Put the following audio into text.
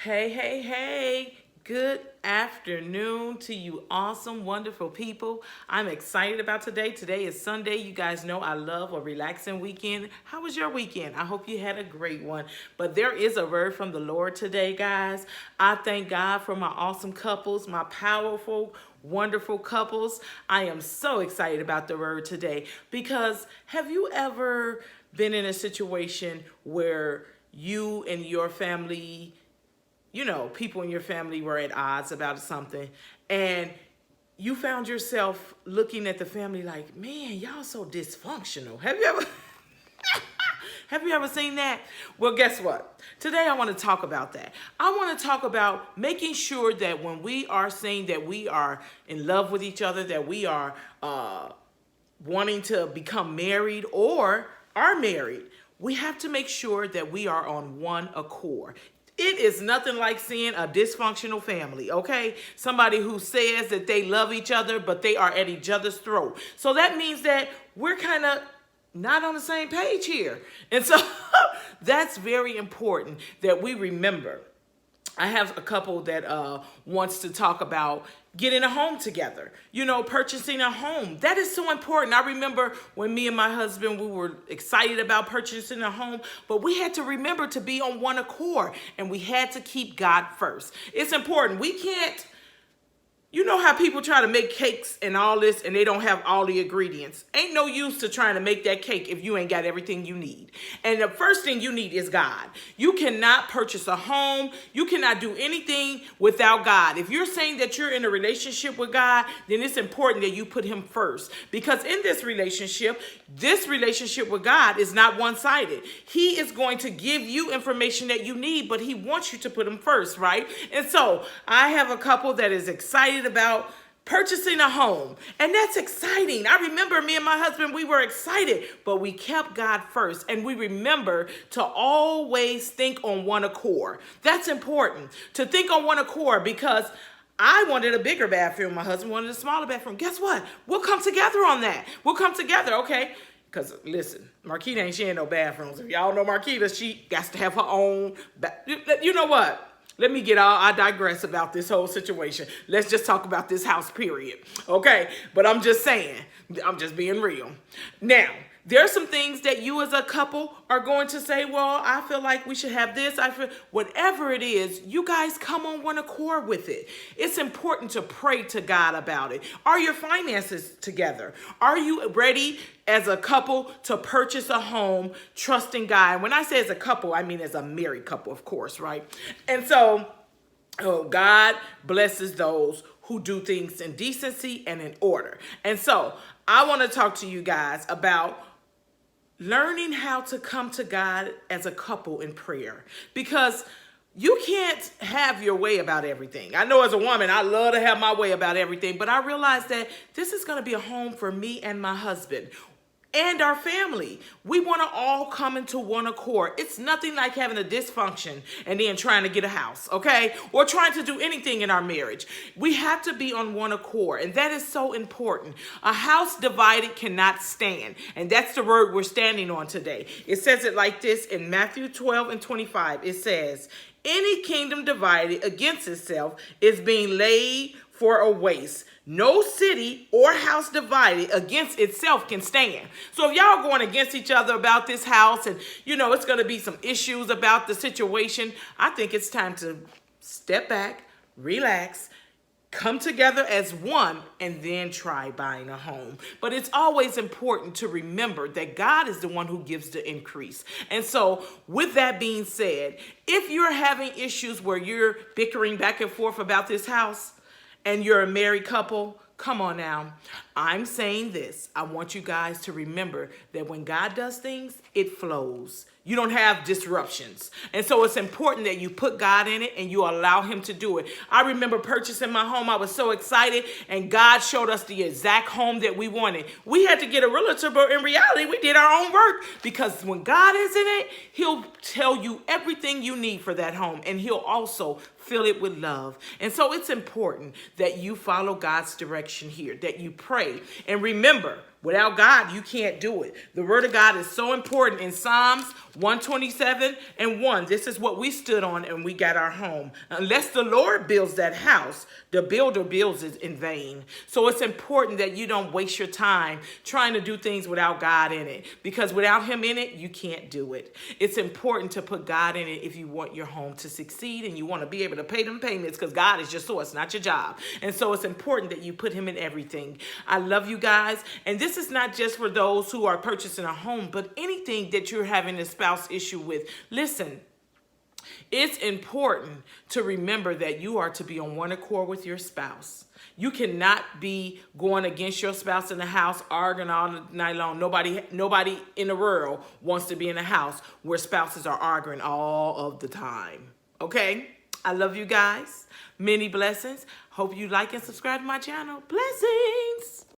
Hey, hey, hey. Good afternoon to you awesome, wonderful people. I'm excited about today. Today is Sunday. You guys know I love a relaxing weekend. How was your weekend? I hope you had a great one. But there is a word from the Lord today, guys. I thank God for my awesome couples, my powerful, wonderful couples. I am so excited about the word today because have you ever been in a situation where you and your family, people in your family were at odds about something, and you found yourself looking at the family like, man, y'all so dysfunctional. Have you ever have you ever seen that? Well, guess what? Today I want to talk about that. I want to talk about making sure that when we are saying that we are in love with each other, that we are wanting to become married or are married, we have to make sure that we are on one accord. It is nothing like seeing a dysfunctional family, okay? Somebody who says that they love each other, but they are at each other's throat. So that means that we're kind of not on the same page here. And so that's very important that we remember. I have a couple that wants to talk about getting a home together, purchasing a home. That is so important. I remember when me and my husband, we were excited about purchasing a home, but we had to remember to be on one accord and we had to keep God first. It's important. We can't. You know how people try to make cakes and all this and they don't have all the ingredients. Ain't no use to trying to make that cake if you ain't got everything you need. And the first thing you need is God. You cannot purchase a home. You cannot do anything without God. If you're saying that you're in a relationship with God, then it's important that you put him first. Because in this relationship with God is not one-sided. He is going to give you information that you need, but he wants you to put him first, right? And so I have a couple that is excited about purchasing a home, and that's exciting. I remember me and my husband, we were excited, but we kept God first, and we remember to always think on one accord. That's important, to think on one accord, because I wanted a bigger bathroom. My husband wanted a smaller bathroom. Guess what? We'll come together on that. We'll come together, okay? Because, listen, Marquita ain't sharing no bathrooms. If y'all know Marquita, she got to have her own. You know what? I digress about this whole situation. Let's just talk about this house, period. Okay? But I'm just saying, I'm just being real. Now, there are some things that you as a couple are going to say, well, I feel like we should have this. Whatever it is, you guys come on one accord with it. It's important to pray to God about it. Are your finances together? Are you ready as a couple to purchase a home, trusting God? And when I say as a couple, I mean as a married couple, of course, right? And so, God blesses those who do things in decency and in order. And so, I want to talk to you guys about learning how to come to God as a couple in prayer, because you can't have your way about everything. I know as a woman, I love to have my way about everything, but I realize that this is going to be a home for me and my husband and our family. We want to all come into one accord. It's nothing like having a dysfunction and then trying to get a house, okay? Or trying to do anything in our marriage. We have to be on one accord, and that is so important. A house divided cannot stand, and that's the word we're standing on today. It says it like this in Matthew 12:25. It says, any kingdom divided against itself is being laid for a waste. No city or house divided against itself can stand. So if y'all going against each other about this house and, it's going to be some issues about the situation, I think it's time to step back, relax, come together as one, and then try buying a home. But it's always important to remember that God is the one who gives the increase. And so with that being said, if you're having issues where you're bickering back and forth about this house, and you're a married couple, come on now. I'm saying this. I want you guys to remember that when God does things, it flows. You don't have disruptions. And so it's important that you put God in it and you allow him to do it. I remember purchasing my home. I was so excited, and God showed us the exact home that we wanted. We had to get a realtor, but in reality, we did our own work, because when God is in it, he'll tell you everything you need for that home, and he'll also fill it with love. And so it's important that you follow God's direction here, that you pray. And remember, Without God, you can't do it. The word of God is so important. In Psalms 127:1, this is what we stood on and we got our home. Unless the Lord builds that house, the builder builds it in vain. So it's important that you don't waste your time trying to do things without God in it, because without him in it, you can't do it. It's important to put God in it if you want your home to succeed and you want to be able to pay them payments, because God is your source, not your job. And so it's important that you put him in everything. I love you guys. And this is not just for those who are purchasing a home, but anything that you're having a spouse issue with. Listen, it's important to remember that you are to be on one accord with your spouse. You cannot be going against your spouse in the house, arguing all night long. Nobody in the world wants to be in a house where spouses are arguing all of the time. Okay? I love you guys. Many blessings. Hope you like and subscribe to my channel. Blessings.